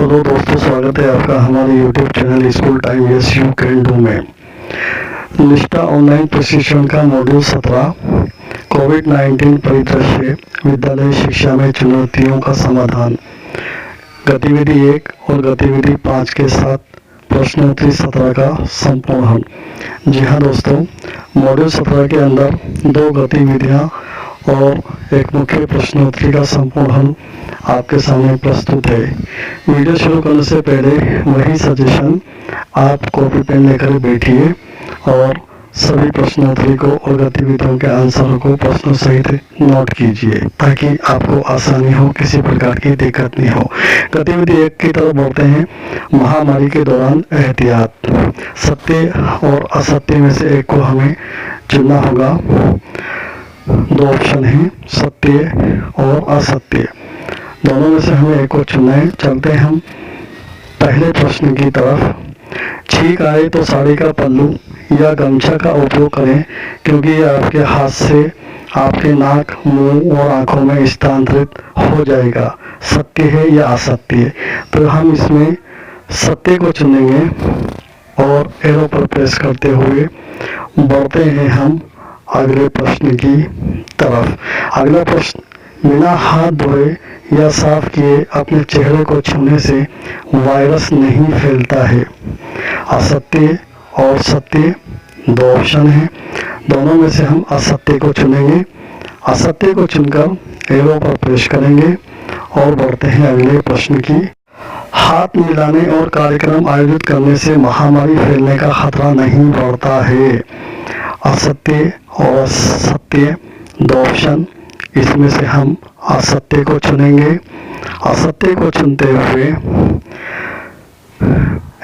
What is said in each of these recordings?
Hello दोस्तों, स्वागत है आपका हमारे YouTube channel school time yes you can do में। निष्ठा ऑनलाइन प्रशिक्षण का मॉड्यूल 17 कोविड-19 परिदृश्य विद्यालय शिक्षा में चुनौतियों का समाधान, गतिविधि 1 और गतिविधि 5 के साथ प्रश्नोत्तरी 17 का संपूर्ण हल। जी हाँ दोस्तों, मॉड्यूल 17 के अंदर 2 गतिविधियाँ और एक मुख्य प्रश्नोत्तरी का संपूर्ण हल आपके सामने प्रस्तुत है। वीडियो शुरू करने से पहले वही सजेशन, आप कॉपी पेन लेकर बैठिए और सभी प्रश्नोत्तरी को और गतिविधियों के आंसरों को प्रश्नों सहित नोट कीजिए ताकि आपको आसानी हो, किसी प्रकार की दिक्कत नहीं हो। गतिविधि 1 की तरफ बढ़ते हैं। महामारी के दौरान एहतियात, सत्य और असत्य में से एक को हमें चुनना होगा। 2 ऑप्शन हैं, सत्य और असत्य, दोनों में से हमें एक को चुनना है। चलते हम पहले प्रश्न की तरफ। छींक आए तो साड़ी का पल्लू या गमछा का उपयोग करें क्योंकि यह आपके हाथ से आपके नाक, मुंह और आंखों में स्थानांतरित हो जाएगा। सत्य है या असत्य? तो हम इसमें सत्य को चुनेंगे और एरो पर प्रेस करते हुए बढ़ते हैं हम अगले प्रश्न की तरफ। अगला प्रश्न, बिना हाथ धोए या साफ किए अपने चेहरे को छूने से वायरस नहीं फैलता है। असत्य और सत्य, 2 ऑप्शन हैं, दोनों में से हम असत्य को चुनेंगे। असत्य को चुनकर एरो पर प्रेस करेंगे और बढ़ते हैं अगले प्रश्न की। हाथ मिलाने और कार्यक्रम आयोजित करने से महामारी फैलने का खतरा नहीं बढ़ता है। असत्य और सत्य, 2 ऑप्शन, इसमें से हम असत्य को चुनेंगे। असत्य को चुनते हुए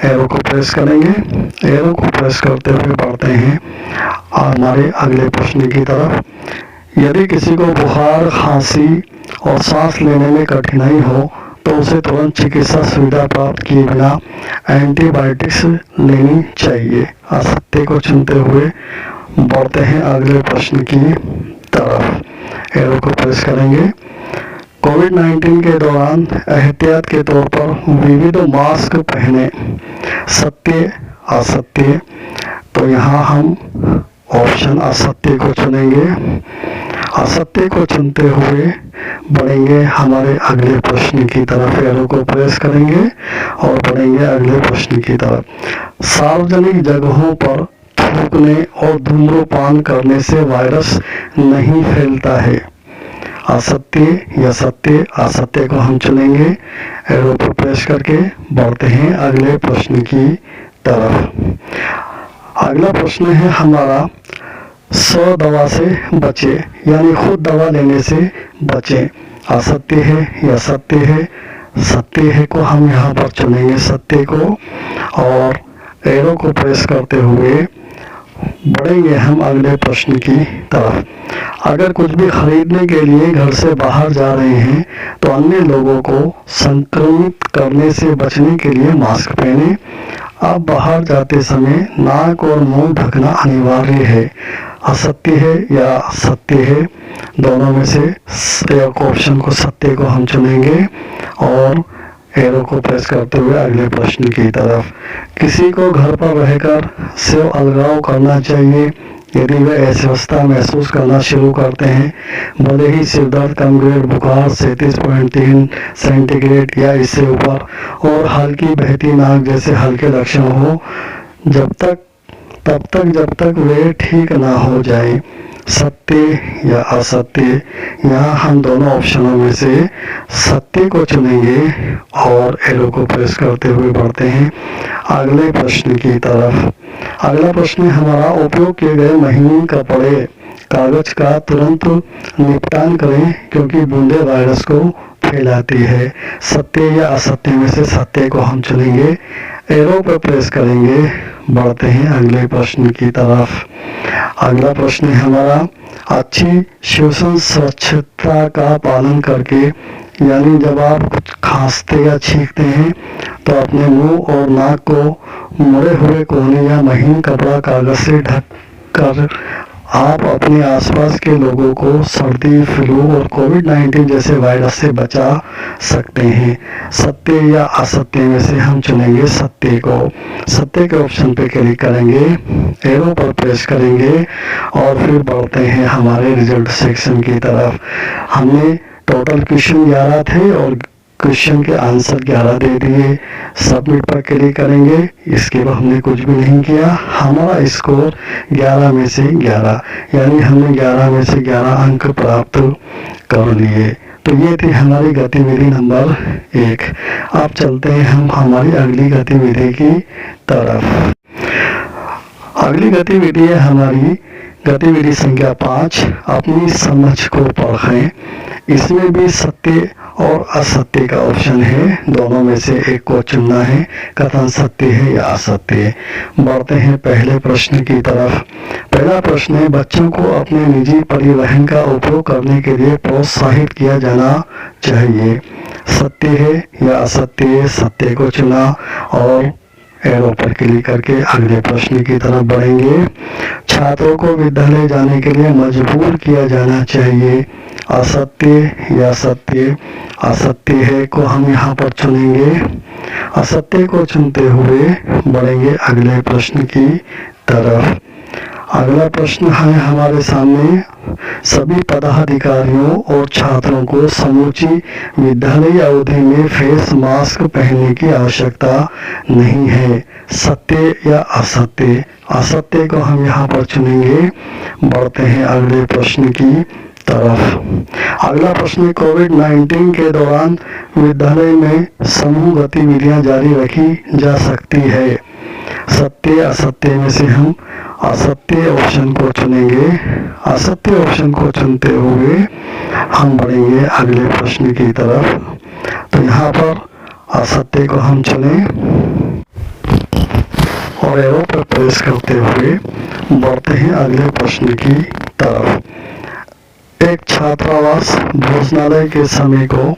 एरो को प्रेस करेंगे। एरो को प्रेस करते हुए बढ़ते हैं हमारे अगले प्रश्न की तरफ। यदि किसी को बुखार, खांसी और सांस लेने में कठिनाई हो तो उसे तुरंत चिकित्सा सुविधा प्राप्त किए बिना एंटीबायोटिक्स लेनी चाहिए। असत्य को चुनते हुए बढ़ते हैं अगले प्रश्न की तरफ। एरो को प्रेस करेंगे। कोविड-19 के दौरान एहतियात के तौर पर विविध मास्क पहने। सत्य असत्य, तो यहाँ हम ऑप्शन असत्य को चुनेंगे। असत्य को चुनते हुए बढ़ेंगे हमारे अगले प्रश्न की तरफ। एरो को प्रेस करेंगे और बढ़ेंगे अगले प्रश्न की तरफ। सार्वजनिक जगहों पर थूकने और धूम्रपान करने से वायरस नहीं फैलता है। असत्य या सत्य? असत्य को हम चुनेंगे। एरो पर प्रेस करके बढ़ते हैं अगले प्रश्न की तरफ। अगला प्रश्न है हमारा, स्व दवा से बचे, यानी खुद दवा लेने से बचें। असत्य है या सत्य है? सत्य है को हम यहाँ पर चुनेंगे, सत्य को, और एरो को प्रेस करते हुए बढ़ेंगे हम अगले प्रश्न की तरफ। अगर कुछ भी खरीदने के लिए घर से बाहर जा रहे हैं तो अन्य लोगों को संक्रमित करने से बचने के लिए मास्क पहने। अब बाहर जाते समय नाक और मुंह ढकना अनिवार्य है। असत्य है या सत्य है? दोनों में से एक ऑप्शन को, सत्य को हम चुनेंगे और एरो को प्रेस करते हुए अगले प्रश्न की तरफ। किसी को घर पर रहकर स्व अलगाव करना चाहिए यदि वे अस्वस्थता महसूस करना शुरू करते हैं, भले ही सिरदर्द, कमजोर, बुखार 37.3 सेंटीग्रेड या इससे ऊपर और हल्की बहती नाक जैसे हल्के लक्षण हो, तब तक वे ठीक ना हो जाए। सत्य या असत्य? यहाँ हम दोनों ऑप्शनों में से सत्य को चुनेंगे और एरो को प्रेस करते हुए बढ़ते हैं अगले प्रश्न की तरफ। अगला प्रश्न हमारा, उपयोग किए गए महीन कपड़े कागज का तुरंत निपटान करें क्योंकि बूंदे वायरस को फैलाती है। सत्य या असत्य में से सत्य को हम चुनेंगे। एरो पर प्रेस करेंगे, बढ़ते हैं अगले प्रश्न की तरफ। अगला प्रश्न है हमारा, अच्छी श्वसन स्वच्छता का पालन करके, यानी जब आप कुछ खांसते या छींकते हैं तो अपने मुंह और नाक को मुड़े हुए कोने या महीन कपड़ा कागज से ढक कर आप अपने आसपास के लोगों को सर्दी, फ्लू और कोविड-19 जैसे वायरस से बचा सकते हैं। सत्य या असत्य में से हम चुनेंगे सत्य को। सत्य के ऑप्शन पे क्लिक करेंगे, एरो पर प्रेस करेंगे और फिर बढ़ते हैं हमारे रिजल्ट सेक्शन की तरफ। हमने टोटल क्वेश्चन 11 थे और क्वेश्चन के आंसर 11 दे दिए। सबमिट पर क्लिक करेंगे, इसके बाद हमने कुछ भी नहीं किया। हमारा स्कोर 11 में से 11, यानी हमने 11 में से 11 अंक प्राप्त कर लिए। तो ये थी हमारी गतिविधि नंबर 1। अब चलते हैं हम हमारी अगली गतिविधि की तरफ। अगली गतिविधि है हमारी गतिविधि संख्या 5, अपनी समझ को पढ़ें। इसमें भी सत्य और असत्य का ऑप्शन है, दोनों में से एक को चुनना है, कथन सत्य है या असत्य। बढ़ते हैं पहले प्रश्न की तरफ। पहला प्रश्न है, बच्चों को अपने निजी परिवहन का उपयोग करने के लिए प्रोत्साहित किया जाना चाहिए। सत्य है या असत्य? सत्य को चुना और एरो पर क्लिक करके अगले प्रश्न की तरफ बढ़ेंगे। छात्रों को विद्यालय जाने के लिए मजबूर किया जाना चाहिए। असत्य या सत्य? असत्य है को हम यहाँ पर चुनेंगे। असत्य को चुनते हुए बढ़ेंगे अगले प्रश्न की तरफ। अगला प्रश्न है हमारे सामने, सभी पदाधिकारियों और छात्रों को समूची विद्यालय अवधि में फेस मास्क पहनने की आवश्यकता नहीं है। सत्य या असत्य? असत्य को हम यहाँ पर चुनेंगे। बढ़ते हैं अगले प्रश्न की तरफ। अगला प्रश्न, कोविड-19 के दौरान विद्यालय में समूह गतिविधियां जारी रखी जा सकती है। सत्य असत्य में से हम असत्य ऑप्शन को चुनेंगे। असत्य ऑप्शन को चुनते हुए हम बढ़ेंगे अगले प्रश्न की तरफ। तो यहाँ पर असत्य को हम चुने और एरो पर प्रेस करते हुए बढ़ते हैं अगले प्रश्न की तरफ। एक छात्रावास भोजनालय के समय को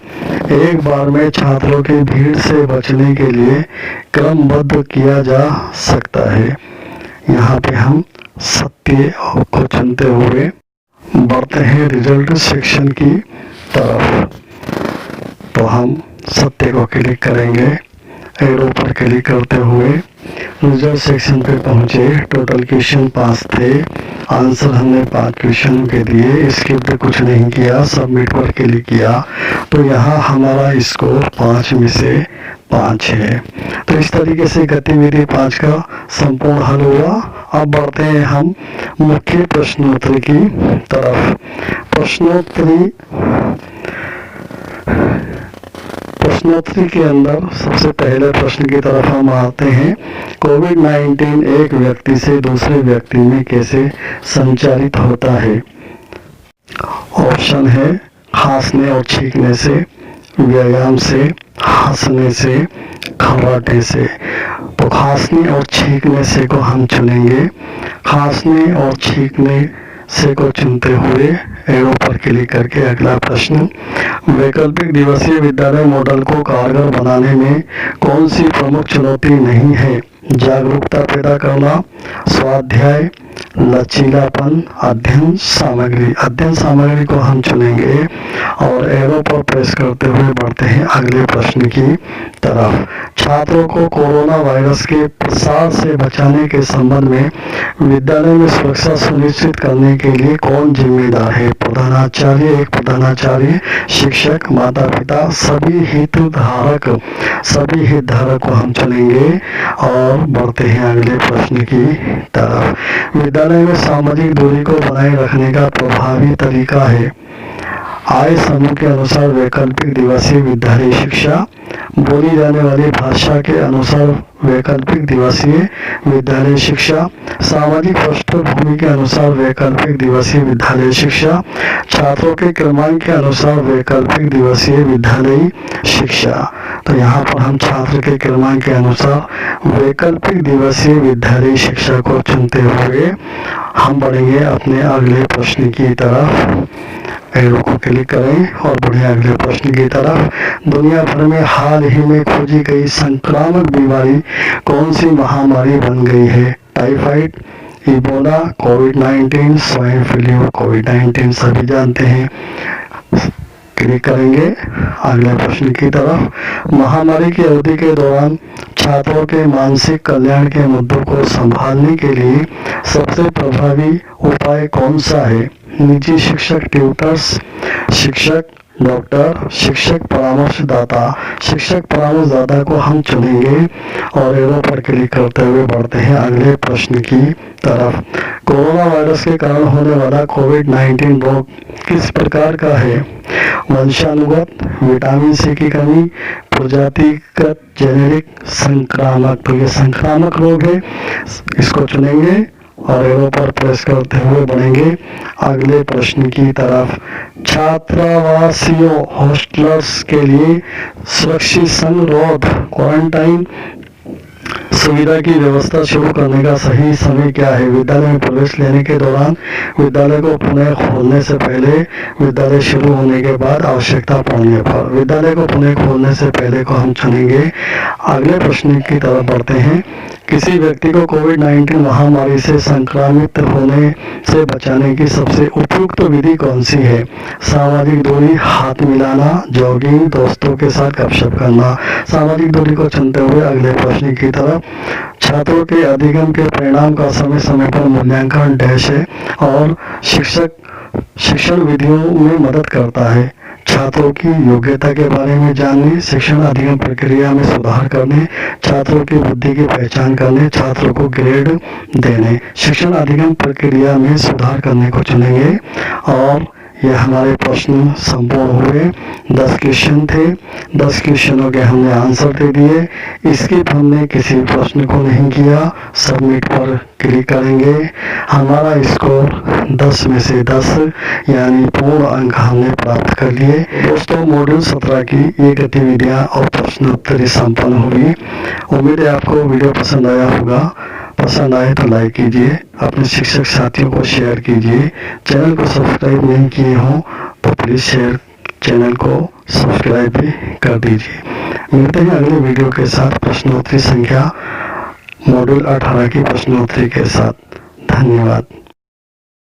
एक बार में छात्रों की भीड़ से बचने के लिए क्रमबद्ध किया जा सकता है। यहाँ पे हम सत्य को चुनते हुए बढ़ते हैं रिजल्ट सेक्शन की तरफ। तो हम सत्य को क्लिक करेंगे, एरो पर क्लिक करते हुए रिजल्ट सेक्शन पे पहुंचे। टोटल क्वेश्चन 5 थे, आंसर हमने 5 क्वेश्चन के दिए, स्किप कुछ नहीं किया, सबमिट पर क्लिक किया। तो यहाँ हमारा स्कोर 5 में से 5 है। तो इस तरीके से गतिविधि 5 का संपूर्ण हल हुआ। अब बढ़ते हैं हम मुख्य प्रश्नोत्तरी की तरफ। प्रश्नोत्तरी के अंदर सबसे पहले प्रश्न की तरफ हम आते हैं। कोविड-19 एक व्यक्ति से दूसरे व्यक्ति में कैसे संचारित होता है? ऑप्शन है खांसने और छींकने से, व्यायाम से, हंसने से, खर्राटे से। तो खांसने और छींकने से को हम चुनेंगे। खांसने और छींकने से को चुनते हुए एरो पर क्लिक करके अगला प्रश्न, वैकल्पिक दिवसीय विद्यालय मॉडल को कारगर बनाने में कौन सी प्रमुख चुनौती नहीं है? जागरूकता पैदा करना, स्वाध्याय, लचीलापन, अध्ययन सामग्री। अध्ययन सामग्री को हम चुनेंगे और एरो पर प्रेस करते हुए बढ़ते हैं अगले प्रश्न की तरफ। छात्रों को कोरोना वायरस के प्रसार से बचाने के संबंध में विद्यालय में सुरक्षा सुनिश्चित करने के लिए कौन जिम्मेदार है? प्रधानाचार्य, एक प्रधानाचार्य, शिक्षक, माता पिता, सभी हितधारक को हम चुनेंगे और बढ़ते हैं अगले प्रश्न की तरफ। विद्यालय में सामाजिक दूरी को बनाए रखने का प्रभावी तरीका है। आय समूह के अनुसार वैकल्पिक दिवसीय विद्यालय शिक्षा, बोली जाने वाली भाषा के अनुसार वैकल्पिक दिवसीय विद्यालय शिक्षा, सामाजिक पृष्ठभूमि के अनुसार वैकल्पिक दिवसीय विद्यालय शिक्षा, छात्रों के क्रमांक के अनुसार वैकल्पिक दिवसीय विद्यालय शिक्षा। तो यहाँ पर हम छात्र के क्रमांक के अनुसार वैकल्पिक दिवसीय विद्यालय शिक्षा को चुनते हुए हम बढ़ेंगे अपने अगले प्रश्न की तरफ। एरो को क्लिक करें और बढ़े अगले प्रश्न की तरफ। दुनिया भर में हाल ही में खोजी गई संक्रामक बीमारी कौन सी महामारी बन गई है? टाइफाइड, इबोला कोविड-19, स्वाइन फ्लू कोविड-19 सभी जानते हैं। क्लिक करेंगे अगले प्रश्न की तरफ। महामारी की अवधि के दौरान छात्रों के मानसिक कल्याण के मुद्दों को संभालने के लिए सबसे प्रभावी उपाय कौन सा है? निजी शिक्षक, ट्यूटर्स, शिक्षक, डॉक्टर, शिक्षक परामर्शदाता। शिक्षक परामर्शदाता को हम चुनेंगे और एरो पर क्लिक करते हुए बढ़ते हैं अगले प्रश्न की तरफ। कोरोना वायरस के कारण होने वाला कोविड-19 रोग किस प्रकार का है? वंशानुगत, विटामिन सी की कमी, प्रजातिगत, जेनेरिक, संक्रामक। तो ये संक्रामक रोग है, इसको चुनेंगे और एरो पर प्रेस करते हुए बढ़ेंगे अगले प्रश्न की तरफ। छात्रावासियों हॉस्टलर्स के लिए सुरक्षित संगरोध क्वारंटाइन सुविधा की व्यवस्था शुरू करने का सही समय क्या है? विद्यालय में प्रवेश लेने के दौरान, विद्यालय को पुनः खोलने से पहले, विद्यालय शुरू होने के बाद, आवश्यकता पड़ने पर। विद्यालय को पुनः खोलने से पहले को हम चुनेंगे। अगले प्रश्न की तरफ बढ़ते हैं। किसी व्यक्ति को कोविड-19 महामारी से संक्रमित होने से बचाने की सबसे उपयुक्त विधि कौन सी है? सामाजिक दूरी, हाथ मिलाना, जॉगिंग, दोस्तों के साथ गपशप करना। सामाजिक दूरी को चुनते हुए अगले प्रश्न की तरफ। छात्रों के अधिगम के परिणाम का समय समय पर मूल्यांकन डैश है और शिक्षण विधियों में मदद करता है। छात्रों की योग्यता के बारे में जानने, शिक्षण अधिगम प्रक्रिया में सुधार करने, छात्रों की बुद्धि की पहचान करने, छात्रों को ग्रेड देने। शिक्षण अधिगम प्रक्रिया में सुधार करने को चुनेंगे और यह हमारे प्रश्न संपूर्ण हुए। 10 क्वेश्चन थे, 10 क्वेश्चनों के हमने आंसर दे दिए। स्किप हमने किसी प्रश्न को नहीं किया। सबमिट पर क्लिक करेंगे। हमारा स्कोर 10 में से 10 यानी पूर्ण अंक हमने प्राप्त कर लिए। दोस्तों, मॉड्यूल 17 की ये गतिविधियाँ और प्रश्नोत्तरी संपन्न हुई। उम्मीद है आपको वीडियो पसंद आया होगा। पसंद आए तो लाइक कीजिए, अपने शिक्षक साथियों को शेयर कीजिए। चैनल को सब्सक्राइब नहीं किए हों तो प्लीज़ शेयर चैनल को सब्सक्राइब भी कर दीजिए। मिलते हैं अगले वीडियो के साथ प्रश्नोत्तरी संख्या मॉड्यूल 18 की प्रश्नोत्तरी के साथ। धन्यवाद।